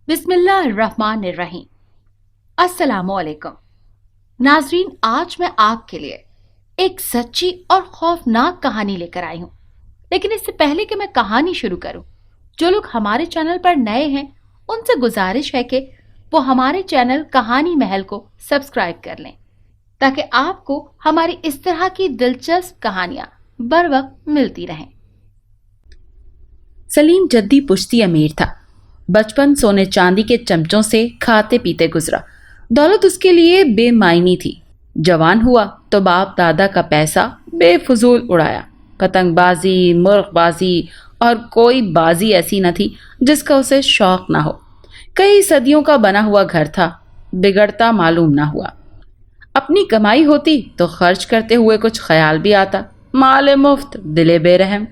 बिस्मिल्लाहिर्रहमानिर्रहीम। अस्सलामुअलैकुम नाजरीन, आज मैं आपके लिए एक सच्ची और खौफनाक कहानी लेकर आई हूँ। लेकिन इससे पहले कि मैं कहानी शुरू करूँ, जो लोग हमारे चैनल पर नए हैं उनसे गुजारिश है कि वो हमारे चैनल कहानी महल को सब्सक्राइब कर लें, ताकि आपको हमारी इस तरह की दिलचस्प कहानियां बर वक्त मिलती रहें। सलीम जद्दी पुश्ती अमीर था। बचपन सोने चांदी के चमचों से खाते पीते गुजरा। दौलत उसके लिए बेमायनी थी। जवान हुआ तो बाप दादा का पैसा बेफजूल उड़ाया। पतंगबाजी, मुर्गबाजी और कोई बाजी ऐसी न थी जिसका उसे शौक ना हो। कई सदियों का बना हुआ घर था, बिगड़ता मालूम ना हुआ। अपनी कमाई होती तो खर्च करते हुए कुछ ख्याल भी आता। माले मुफ्त, दिले बेरहम।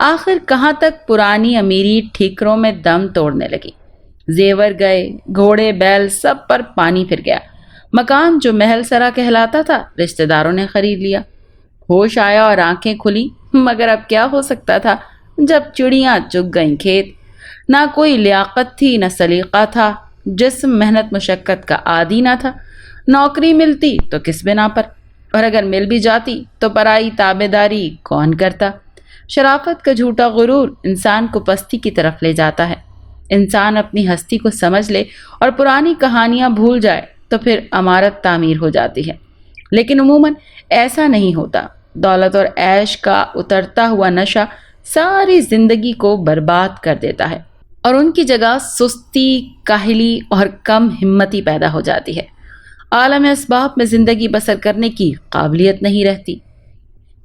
आखिर कहाँ तक पुरानी अमीरी ठीकरों में दम तोड़ने लगी। जेवर गए, घोड़े बैल सब पर पानी फिर गया। मकान जो महल सरा कहलाता था, रिश्तेदारों ने खरीद लिया। होश आया और आंखें खुली, मगर अब क्या हो सकता था जब चिड़ियां चुग गईं खेत। ना कोई लियाकत थी, न सलीका था। जिस्म मेहनत मुशक्कत का आदी ना था। नौकरी मिलती तो किस बिना पर, और अगर मिल भी जाती तो पराई ताबेदारी कौन करता। शराफत का झूठा गुरूर इंसान को पस्ती की तरफ ले जाता है। इंसान अपनी हस्ती को समझ ले और पुरानी कहानियां भूल जाए तो फिर अमारत तामीर हो जाती है। लेकिन उमूमन ऐसा नहीं होता। दौलत और ऐश का उतरता हुआ नशा सारी जिंदगी को बर्बाद कर देता है और उनकी जगह सुस्ती, काहली और कम हिम्मती पैदा हो जाती है। आलम असबाब में जिंदगी बसर करने की काबिलियत नहीं रहती।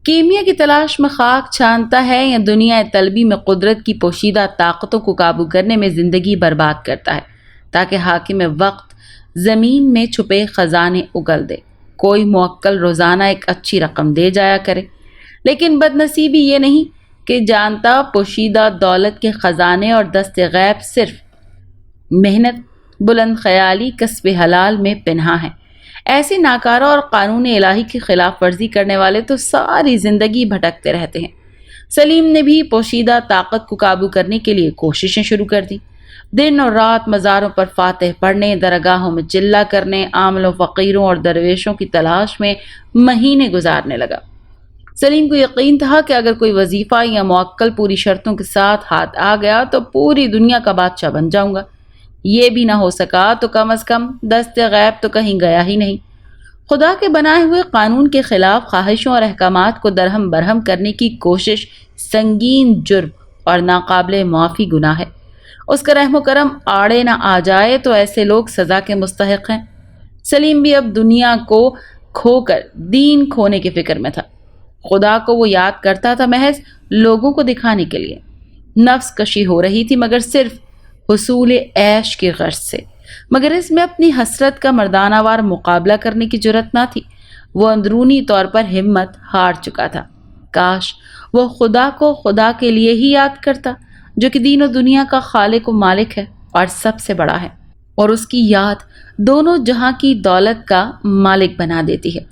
कीमिया की तलाश में खाक छानता है या दुनिया तलबी में कुदरत की पोशीदा ताकतों को काबू करने में ज़िंदगी बर्बाद करता है, ताकि हाकिम वक्त ज़मीन में छुपे ख़जाने उगल दे। कोई मुअक्कल रोज़ाना एक अच्छी रकम दे जाया करे। लेकिन बदनसीबी ये नहीं कि जानता पोशीदा दौलत के ख़जाने और दस्ते गैब सिर्फ मेहनत, बुलंद ख्याली, कस्ब हलाल में पिन्हा है। ऐसे नाकारा और कानून इलाही की खिलाफ वर्जी करने वाले तो सारी जिंदगी भटकते रहते हैं। सलीम ने भी पोशीदा ताकत को काबू करने के लिए कोशिशें शुरू कर दी। दिन और रात मज़ारों पर फातिह पढ़ने, दरगाहों में चिल्ला करने, आमलों, फ़कीरों और दरवेशों की तलाश में महीने गुजारने लगा। सलीम को यकीन था कि अगर कोई वजीफ़ा या मुअक्कल पूरी शर्तों के साथ हाथ आ गया तो पूरी दुनिया का बादशाह बन जाऊंगा। ये भी ना हो सका तो कम अज कम दस्ते गैब तो कहीं गया ही नहीं। खुदा के बनाए हुए कानून के खिलाफ ख्वाहिशों और अहकामात को दरहम बरहम करने की कोशिश संगीन जुर्म और नाकाबिले माफ़ी गुनाह है। उसका रहमो करम आड़े ना आ जाए तो ऐसे लोग सज़ा के मुस्तहिक हैं। सलीम भी अब दुनिया को खोकर दीन खोने की फिक्र में था। खुदा को वो याद करता था महज लोगों को दिखाने के लिए। नफ्स कशी हो रही थी, मगर सिर्फ हुसूल ऐश की गर्ज से। मगर इसमें अपनी हसरत का मर्दानावार मुकाबला करने की जुर्रत ना थी। वो अंदरूनी तौर पर हिम्मत हार चुका था। काश वो खुदा को खुदा के लिए ही याद करता, जो कि दीन और दुनिया का खालिक व मालिक है और सबसे बड़ा है, और उसकी याद दोनों जहां की दौलत का मालिक बना देती है।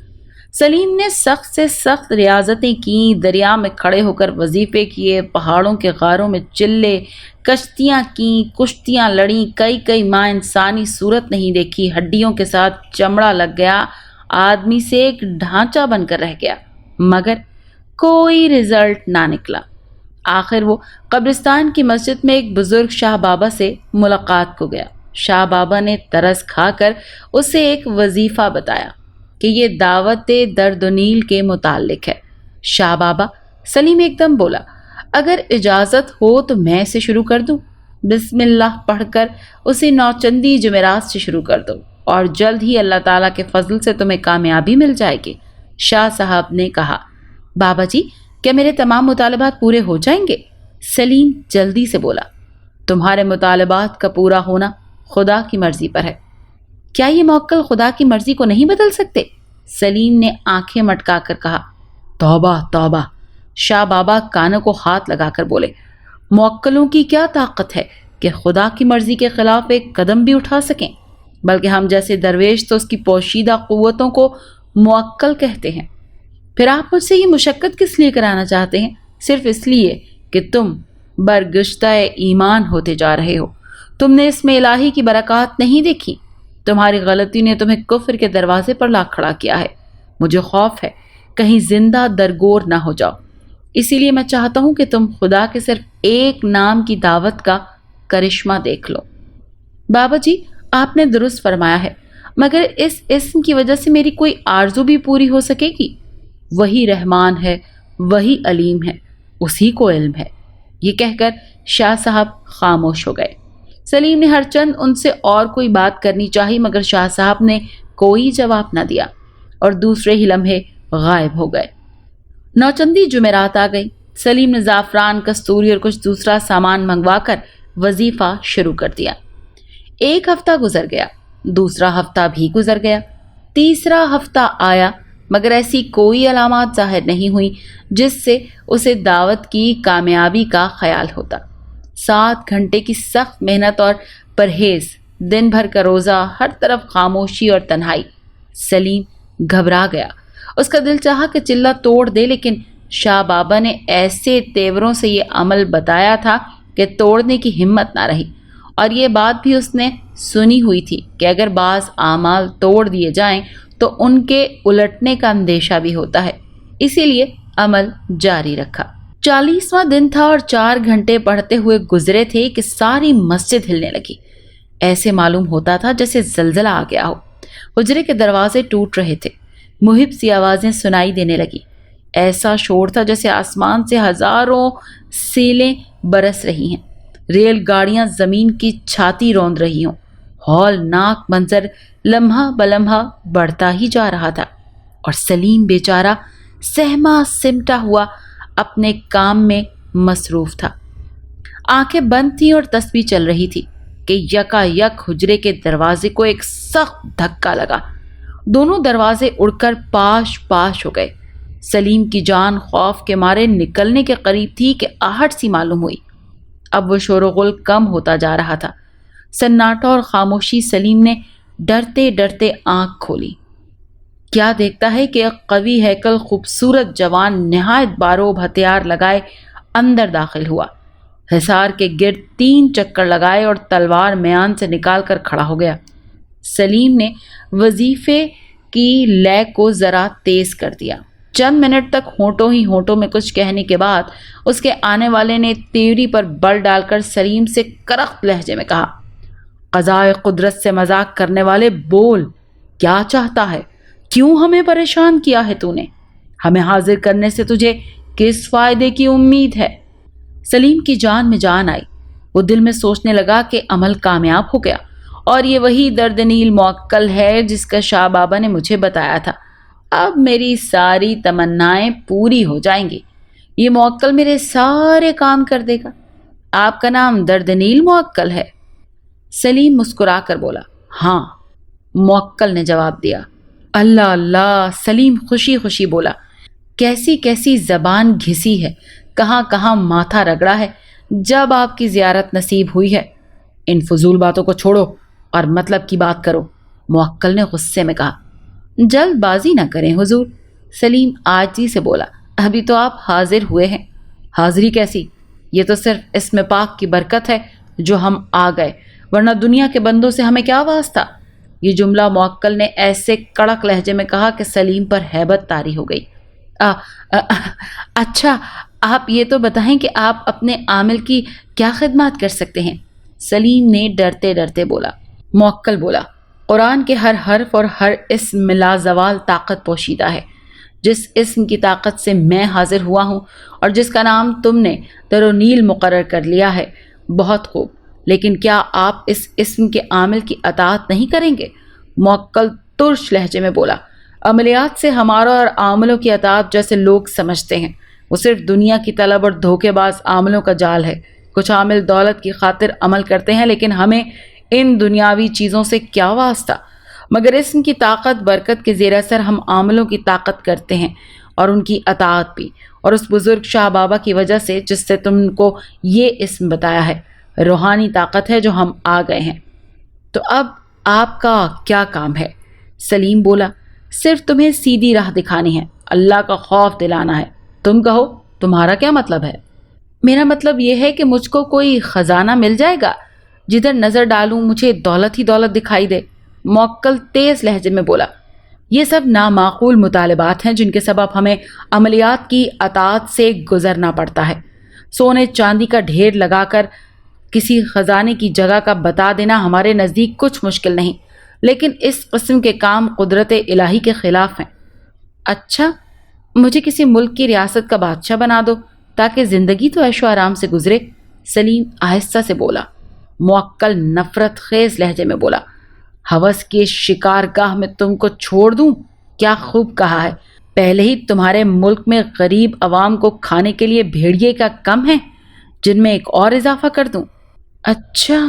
सलीम ने सख्त से सख्त रियाजतें की, दरिया में खड़े होकर वजीफे किए, पहाड़ों के गारों में चिल्ले, कश्तियाँ की, कुश्तियाँ लड़ी। कई कई माँ इंसानी सूरत नहीं देखी, हड्डियों के साथ चमड़ा लग गया, आदमी से एक ढांचा बनकर रह गया, मगर कोई रिजल्ट ना निकला। आखिर वो कब्रिस्तान की मस्जिद में एक बुजुर्ग शाह बाबा से मुलाकात को गया। शाह बाबा ने तरस खाकर उसे एक वजीफ़ा बताया कि ये दावत दर्दनील के मुताल्लिक है। शाह बाबा, सलीम एकदम बोला, अगर इजाज़त हो तो मैं इसे शुरू कर दूं। बिस्मिल्लाह पढ़कर उसे नौचंदी जुमेरात से शुरू कर दो और जल्द ही अल्लाह ताला के फजल से तुम्हें कामयाबी मिल जाएगी। शाह साहब ने कहा, बाबा जी, क्या मेरे तमाम मुतालबात पूरे हो जाएंगे? सलीम जल्दी से बोला, तुम्हारे मुतालबात का पूरा होना खुदा की मर्जी पर है। क्या ये मौक्कल खुदा की मर्जी को नहीं बदल सकते? सलीम ने आंखें मटका कर कहा, तौबा तौबा। शाह बाबा कानों को हाथ लगाकर बोले, मौक्कलों की क्या ताकत है कि खुदा की मर्जी के खिलाफ एक कदम भी उठा सकें? बल्कि हम जैसे दरवेश तो उसकी पोशीदा कुव्वतों को मुअक्कल कहते हैं। फिर आप मुझसे ये मुशक्कत किस लिए कराना चाहते हैं? सिर्फ इसलिए कि तुम बरगश्ता ईमान होते जा रहे हो। तुमने इसमें इलाही की बरकत नहीं देखी। तुम्हारी गलती ने तुम्हें कुफ्र के दरवाजे पर ला खड़ा किया है। मुझे खौफ है कहीं जिंदा दरगोर ना हो जाओ। इसीलिए मैं चाहता हूं कि तुम खुदा के सिर्फ एक नाम की दावत का करिश्मा देख लो। बाबा जी, आपने दुरुस्त फरमाया है, मगर इस इस्म की वजह से मेरी कोई आरजू भी पूरी हो सकेगी? वही रहमान है, वही अलीम है, उसी को इल्म है। ये कहकर शाह साहब खामोश हो गए। सलीम ने हरचंद उनसे और कोई बात करनी चाही, मगर शाह साहब ने कोई जवाब न दिया और दूसरे ही लम्हे गायब हो गए। नौचंदी जुमेरात आ गई। सलीम ने ज़ाफ़रान, कस्तूरी और कुछ दूसरा सामान मंगवाकर वजीफ़ा शुरू कर दिया। एक हफ्ता गुजर गया, दूसरा हफ्ता भी गुजर गया, तीसरा हफ्ता आया, मगर ऐसी कोई अलामत ज़ाहिर नहीं हुई जिससे उसे दावत की कामयाबी का ख्याल होता। 7 घंटे की सख्त मेहनत और परहेज, दिन भर का रोज़ा, हर तरफ खामोशी और तन्हाई। सलीम घबरा गया। उसका दिल चाहा कि चिल्ला तोड़ दे, लेकिन शाह बाबा ने ऐसे तेवरों से ये अमल बताया था कि तोड़ने की हिम्मत ना रही। और ये बात भी उसने सुनी हुई थी कि अगर बाज़ आमाल तोड़ दिए जाएं तो उनके उलटने का अंदेशा भी होता है। इसीलिए अमल जारी रखा। 40वां दिन था और 4 घंटे पढ़ते हुए गुजरे थे कि सारी मस्जिद हिलने लगी। ऐसे मालूम होता था जैसे जलजला आ गया हो। हुजरे के दरवाजे टूट रहे थे, मुहिब सी आवाज़ें सुनाई देने लगी। ऐसा शोर था जैसे आसमान से हजारों सीलें बरस रही हैं, रेलगाड़ियां जमीन की छाती रौंद रही हों। हौलनाक मंजर लम्हा बलम्हा बढ़ता ही जा रहा था और सलीम बेचारा सहमा सिमटा हुआ अपने काम में मसरूफ था। आंखें बंद थीं और तस्बीह चल रही थी कि यकायक हुजरे के दरवाजे को एक सख्त धक्का लगा। दोनों दरवाजे उड़कर पाश पाश हो गए। सलीम की जान खौफ के मारे निकलने के करीब थी कि आहट सी मालूम हुई। अब वो शोरगुल कम होता जा रहा था। सन्नाटा और खामोशी। सलीम ने डरते डरते आंख खोली। क्या देखता है कि एक कवी हैकल खूबसूरत जवान निहायत बारोब हथियार लगाए अंदर दाखिल हुआ। हिसार के गिर्द 3 चक्कर लगाए और तलवार म्यान से निकाल कर खड़ा हो गया। सलीम ने वजीफे की लय को ज़रा तेज कर दिया। चंद मिनट तक होंठों ही होंठों में कुछ कहने के बाद उसके आने वाले ने तेवरी पर बल डालकर सलीम से करख्त लहजे में कहा, क़ज़ाए कुदरत से मजाक करने वाले, बोल, क्या चाहता है? क्यों हमें परेशान किया है तूने? हमें हाजिर करने से तुझे किस फायदे की उम्मीद है? सलीम की जान में जान आई। वो दिल में सोचने लगा कि अमल कामयाब हो गया और ये वही दर्दनील मुअक्कल है जिसका शाह बाबा ने मुझे बताया था। अब मेरी सारी तमन्नाएं पूरी हो जाएंगी। ये मुअक्कल मेरे सारे काम कर देगा। आपका नाम दर्दनील मुअक्कल है? सलीम मुस्कुरा कर बोला, हाँ। मुअक्कल ने जवाब दिया। अल्लाह अल्लाह, सलीम खुशी खुशी बोला, कैसी कैसी जबान घिसी है, कहाँ कहाँ माथा रगड़ा है जब आपकी ज़ियारत नसीब हुई है। इन फजूल बातों को छोड़ो और मतलब की बात करो, मुअक्कल ने गुस्से में कहा। जल्दबाजी ना करें हुजूर, सलीम आजी से बोला, अभी तो आप हाजिर हुए हैं। हाजिरी कैसी? ये तो सिर्फ इसमें पाक की बरकत है जो हम आ गए, वरना दुनिया के बंदों से हमें क्या वास्ता। ये जुमला मुअक्कल ने ऐसे कड़क लहजे में कहा कि सलीम पर हैबत तारी हो गई। अच्छा, आप ये तो बताएं कि आप अपने आमिल की क्या खिदमत कर सकते हैं? सलीम ने डरते डरते बोला। मुअक्कल बोला, कुरान के हर हर्फ और हर इस्म में लाजवाल ताकत पोशीदा है। जिस इस्म की ताकत से मैं हाजिर हुआ हूँ और जिसका नाम तुमने दरोनील मुकर्रर कर लिया है, बहुत खूब, लेकिन क्या आप इस इस्म के आमिल की अताअत नहीं करेंगे? मुअक्कल तुर्श लहजे में बोला, अमलियात से हमारा और आमिलों की अताअत जैसे लोग समझते हैं, वो सिर्फ दुनिया की तलब और धोखेबाज आमिलों का जाल है। कुछ आमिल दौलत की खातिर अमल करते हैं, लेकिन हमें इन दुनियावी चीज़ों से क्या वास्ता। मगर इस्म की ताकत बरकत के ज़ेर असर हम आमिलों की ताकत करते हैं और उनकी अताअत भी, और उस बुज़ुर्ग शाह बाबा की वजह से जिससे तुमको ये इस्म बताया है, रूहानी ताकत है जो हम आ गए हैं। तो अब आपका क्या काम है? सलीम बोला, सिर्फ तुम्हें सीधी राह दिखानी है, अल्लाह का खौफ दिलाना है। तुम कहो, तुम्हारा क्या मतलब है? मेरा मतलब यह है कि मुझको कोई ख़जाना मिल जाएगा। جدھر نظر ڈالوں مجھے دولت ہی دولت دکھائی دے۔ موکل تیز لہجے میں بولا، یہ سب نامعقول مطالبات ہیں جن کے سبب ہمیں عملیات کی اطاعت سے گزرنا پڑتا ہے۔ سونے چاندی کا ڈھیر لگا کر کسی خزانے کی جگہ کا بتا دینا ہمارے نزدیک کچھ مشکل نہیں، لیکن اس قسم کے کام قدرت الہی کے خلاف ہیں۔ اچھا، مجھے کسی ملک کی ریاست کا بادشاہ بنا دو تاکہ زندگی تو عیش و آرام سے گزرے، سلیم آہستہ سے بولا۔ موکل نفرت خیز لہجے میں بولا، ہوس کے شکار گاہ میں تم کو چھوڑ دوں؟ کیا خوب کہا ہے، پہلے ہی تمہارے ملک میں غریب عوام کو کھانے کے لیے بھیڑیے کا کم ہے، جن میں ایک اور اضافہ کر دوں؟ اچھا،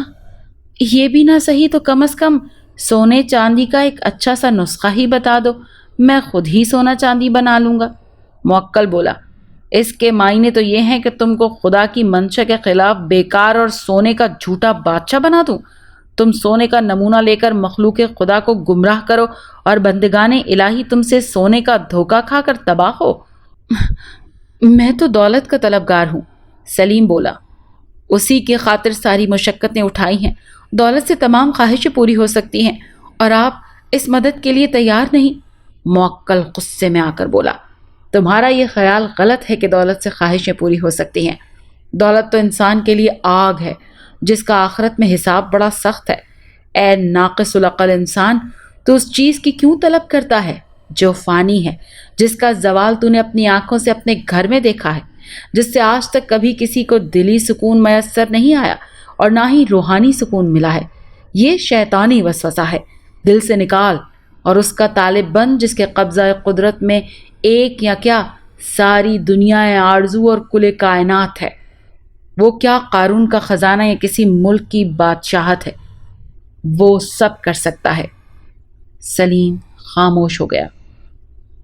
یہ بھی نہ صحیح تو کم از کم سونے چاندی کا ایک اچھا سا نسخہ ہی بتا دو، میں خود ہی سونا چاندی بنا لوں گا۔ موکل بولا، اس کے معنی تو یہ ہیں کہ تم کو خدا کی منشا کے خلاف بیکار اور سونے کا جھوٹا بادشاہ بنا دوں؟ تم سونے کا نمونہ لے کر مخلوق خدا کو گمراہ کرو اور بندگان الہی تم سے سونے کا دھوکہ کھا کر تباہ ہو۔ میں تو دولت کا طلبگار ہوں، سلیم بولا، اسی کی خاطر ساری مشقتیں اٹھائی ہیں۔ دولت سے تمام خواہشیں پوری ہو سکتی ہیں اور آپ اس مدد کے لیے تیار نہیں۔ موکل غصے میں آ کر بولا، تمہارا یہ خیال غلط ہے کہ دولت سے خواہشیں پوری ہو سکتی ہیں۔ دولت تو انسان کے لیے آگ ہے جس کا آخرت میں حساب بڑا سخت ہے۔ اے ناقص العقل انسان، تو اس چیز کی کیوں طلب کرتا ہے جو فانی ہے، جس کا زوال تو نے اپنی آنکھوں سے اپنے گھر میں دیکھا ہے، جس سے آج تک کبھی کسی کو دلی سکون میسر نہیں آیا اور نہ ہی روحانی سکون ملا ہے۔ یہ شیطانی وسوسہ ہے، دل سے نکال، اور اس کا طالب بن جس کے قبضہ قدرت میں ایک یا کیا ساری دنیا آرزو اور کل کائنات ہے۔ وہ کیا قارون کا خزانہ یا کسی ملک کی بادشاہت ہے، وہ سب کر سکتا ہے۔ سلیم خاموش ہو گیا۔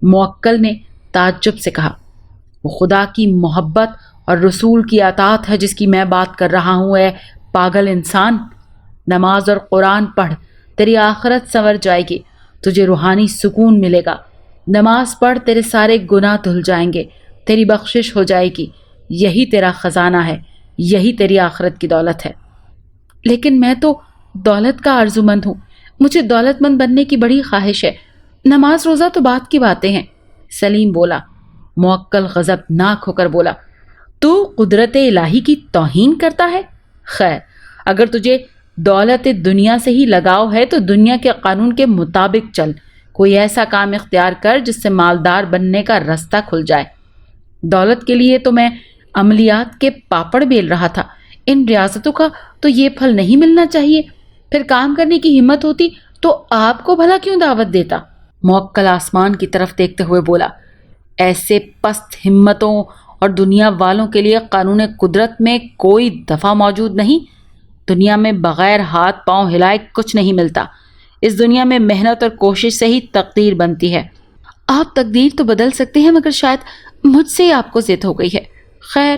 موکل نے تعجب سے کہا، وہ خدا کی محبت اور رسول کی اطاعت ہے جس کی میں بات کر رہا ہوں۔ اے پاگل انسان، نماز اور قرآن پڑھ، تیری آخرت سنور جائے گی، تجھے روحانی سکون ملے گا۔ نماز پڑھ، تیرے سارے گناہ دھل جائیں گے، تیری بخشش ہو جائے گی۔ یہی تیرا خزانہ ہے، یہی تیری آخرت کی دولت ہے۔ لیکن میں تو دولت کا آرزومند ہوں، مجھے دولت مند بننے کی بڑی خواہش ہے۔ نماز روزہ تو بات کی باتیں ہیں، سلیم بولا۔ موکل غضبناک ہو کر بولا، تو قدرت الہی کی توہین کرتا ہے؟ خیر، اگر تجھے دولت دنیا سے ہی لگاؤ ہے تو دنیا کے قانون کے مطابق چل، کوئی ایسا کام اختیار کر جس سے مالدار بننے کا راستہ کھل جائے۔ دولت کے لیے تو میں عملیات کے پاپڑ بیل رہا تھا، ان ریاستوں کا تو یہ پھل نہیں ملنا چاہیے۔ پھر کام کرنے کی ہمت ہوتی تو آپ کو بھلا کیوں دعوت دیتا؟ موکل آسمان کی طرف دیکھتے ہوئے بولا، ایسے پست ہمتوں اور دنیا والوں کے لیے قانون قدرت میں کوئی دفعہ موجود نہیں۔ دنیا میں بغیر ہاتھ پاؤں ہلائے کچھ نہیں ملتا۔ اس دنیا میں محنت اور کوشش سے ہی تقدیر بنتی ہے۔ آپ تقدیر تو بدل سکتے ہیں، مگر شاید مجھ سے آپ کو ضد ہو گئی ہے۔ خیر،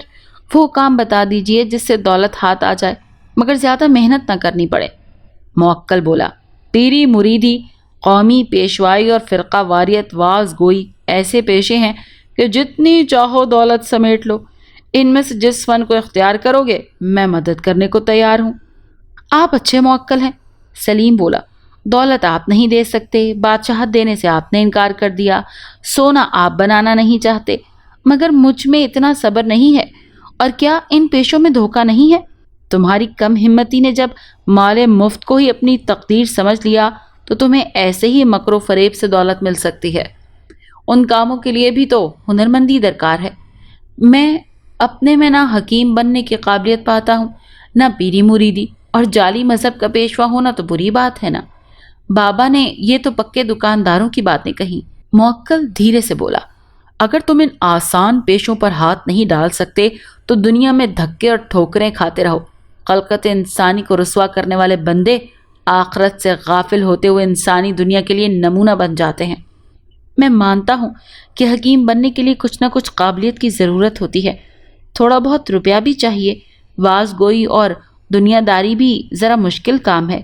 وہ کام بتا دیجئے جس سے دولت ہاتھ آ جائے مگر زیادہ محنت نہ کرنی پڑے۔ موکل بولا، پیری مریدی، قومی پیشوائی اور فرقہ واریت، واز گوئی ایسے پیشے ہیں کہ جتنی چاہو دولت سمیٹ لو۔ ان میں سے جس فن کو اختیار کرو گے میں مدد کرنے کو تیار ہوں۔ آپ اچھے موکل ہیں، سلیم بولا۔ دولت آپ نہیں دے سکتے، بادشاہت دینے سے آپ نے انکار کر دیا، سونا آپ بنانا نہیں چاہتے، مگر مجھ میں اتنا صبر نہیں ہے۔ اور کیا ان پیشوں میں دھوکہ نہیں ہے؟ تمہاری کم ہمتی نے جب مال مفت کو ہی اپنی تقدیر سمجھ لیا تو تمہیں ایسے ہی مکر و فریب سے دولت مل سکتی ہے۔ ان کاموں کے لیے بھی تو ہنرمندی درکار ہے۔ میں اپنے میں نہ حکیم بننے کی قابلیت پاتا ہوں، نہ پیری مریدی، اور جعلی مذہب کا پیشوا ہونا تو بری بات ہے نا۔ بابا نے یہ تو پکے دکانداروں کی باتیں کہیں۔ موکل دھیرے سے بولا، اگر تم ان آسان پیشوں پر ہاتھ نہیں ڈال سکتے تو دنیا میں دھکے اور ٹھوکریں کھاتے رہو۔ خلقت انسانی کو رسوا کرنے والے بندے آخرت سے غافل ہوتے ہوئے انسانی دنیا کے لیے نمونہ بن جاتے ہیں۔ میں مانتا ہوں کہ حکیم بننے کے لیے کچھ نہ کچھ قابلیت کی ضرورت ہوتی ہے، تھوڑا بہت روپیہ بھی چاہیے۔ واز گوئی اور دنیا داری بھی ذرا مشکل کام ہے۔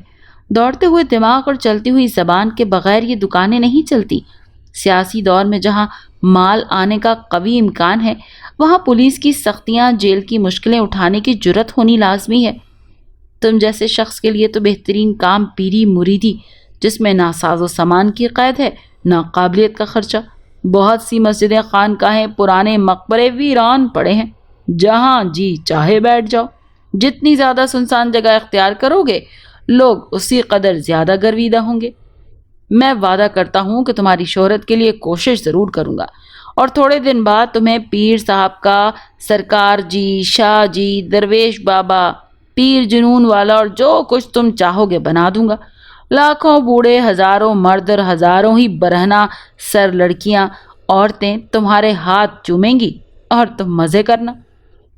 دوڑتے ہوئے دماغ اور چلتی ہوئی زبان کے بغیر یہ دکانیں نہیں چلتی۔ سیاسی دور میں جہاں مال آنے کا قوی امکان ہے وہاں پولیس کی سختیاں، جیل کی مشکلیں اٹھانے کی جرت ہونی لازمی ہے۔ تم جیسے شخص کے لیے تو بہترین کام پیری مریدی، جس میں نہ ساز و سامان کی قید ہے نہ قابلیت کا خرچہ۔ بہت سی مسجدیں، خانقاہیں، پرانے مقبرے ویران پڑے ہیں، جہاں جی چاہے بیٹھ جاؤ۔ جتنی زیادہ سنسان جگہ اختیار کرو گے، لوگ اسی قدر زیادہ گرویدہ ہوں گے۔ میں وعدہ کرتا ہوں کہ تمہاری شہرت کے لیے کوشش ضرور کروں گا، اور تھوڑے دن بعد تمہیں پیر صاحب کا، سرکار جی، شاہ جی، درویش بابا، پیر جنون والا، اور جو کچھ تم چاہو گے بنا دوں گا۔ لاکھوں بوڑھے، ہزاروں مرد اور ہزاروں ہی برہنہ سر لڑکیاں، عورتیں تمہارے ہاتھ چومیں گی، اور تم مزے کرنا۔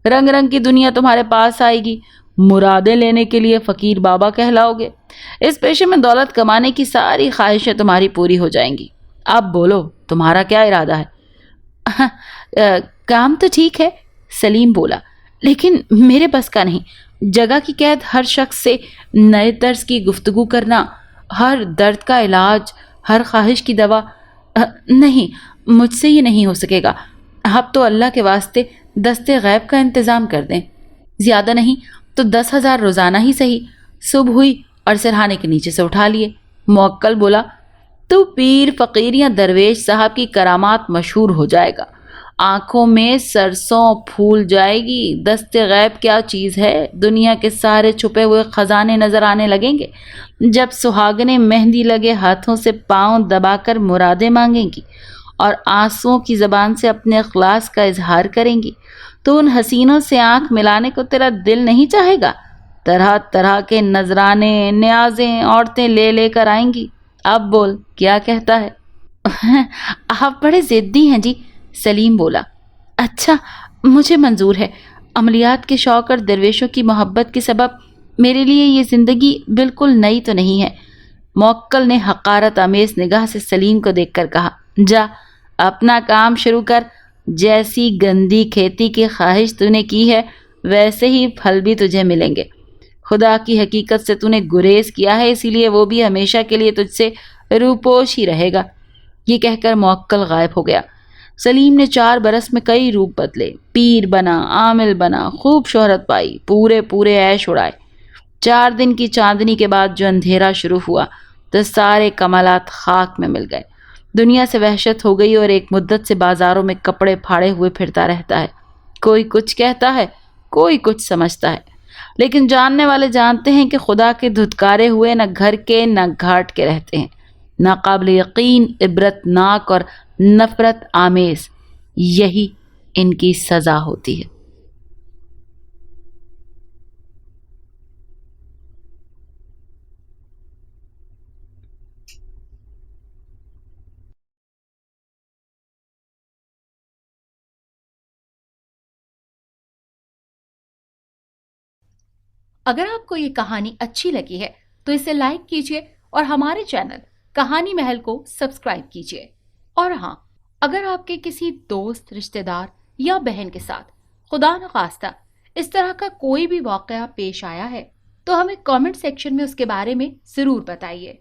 رنگ رنگ کی دنیا تمہارے پاس آئے گی، مرادیں لینے کے لیے فقیر بابا کہلاؤ گے۔ اس پیشے میں دولت کمانے کی ساری خواہشیں تمہاری پوری ہو جائیں گی۔ اب بولو، تمہارا کیا ارادہ ہے؟ کام تو ٹھیک ہے، سلیم بولا، لیکن میرے بس کا نہیں۔ جگہ کی قید، ہر شخص سے نئے طرز کی گفتگو کرنا، ہر درد کا علاج، ہر خواہش کی دوا، نہیں، مجھ سے یہ نہیں ہو سکے گا۔ اب تو اللہ کے واسطے دستے غیب کا انتظام کر دیں، زیادہ نہیں تو 10,000 روزانہ ہی صحیح۔ صبح ہوئی اور سرہانے کے نیچے سے اٹھا لیے۔ موکل بولا، تو پیر، فقیر یا درویش صاحب کی کرامات مشہور ہو جائے گا، آنکھوں میں سرسوں پھول جائے گی۔ دست غیب کیا چیز ہے؟ دنیا کے سارے چھپے ہوئے خزانے نظر آنے لگیں گے۔ جب سہاگنیں مہندی لگے ہاتھوں سے پاؤں دبا کر مرادیں مانگیں گی اور آنسوؤں کی زبان سے اپنے اخلاص کا اظہار کریں گی، تو ان حسینوں سے آنکھ ملانے کو تیرا دل نہیں چاہے گا؟ طرح طرح کے نذرانے، نیازیں عورتیں لے لے کر آئیں گی۔ اب بول، کیا کہتا ہے؟ آپ بڑے ضدی ہیں جی، سلیم بولا۔ اچھا، مجھے منظور ہے۔ عملیات کے شوق اور درویشوں کی محبت کے سبب میرے لیے یہ زندگی بالکل نئی تو نہیں ہے۔ موکل نے حقارت آمیز نگاہ سے سلیم کو دیکھ کر کہا، جا اپنا کام شروع کر۔ جیسی گندی کھیتی کی خواہش تو نے کی ہے، ویسے ہی پھل بھی تجھے ملیں گے۔ خدا کی حقیقت سے تو نے گریز کیا ہے، اسی لیے وہ بھی ہمیشہ کے لیے تجھ سے روپوش ہی رہے گا۔ یہ کہہ کر موکل غائب ہو گیا۔ سلیم نے 4 برس میں کئی روپ بدلے، پیر بنا، عامل بنا، خوب شہرت پائی، پورے عیش اڑائے۔ 4 دن کی چاندنی کے بعد جو اندھیرا شروع ہوا تو سارے کمالات خاک میں مل گئے۔ دنیا سے وحشت ہو گئی، اور ایک مدت سے بازاروں میں کپڑے پھاڑے ہوئے پھرتا رہتا ہے۔ کوئی کچھ کہتا ہے، کوئی کچھ سمجھتا ہے، لیکن جاننے والے جانتے ہیں کہ خدا کے دھتکارے ہوئے نہ گھر کے نہ گھاٹ کے رہتے ہیں، ناقابل یقین، عبرت ناک اور نفرت آمیز۔ یہی ان کی سزا ہوتی ہے۔ اگر آپ کو یہ کہانی اچھی لگی ہے تو اسے لائک کیجیے اور ہمارے چینل کہانی محل کو سبسکرائب کیجیے۔ اور ہاں، اگر آپ کے کسی دوست، رشتہ دار یا بہن کے ساتھ خدا نخواستہ اس طرح کا کوئی بھی واقعہ پیش آیا ہے تو ہمیں کامنٹ سیکشن میں اس کے بارے میں ضرور بتائیے۔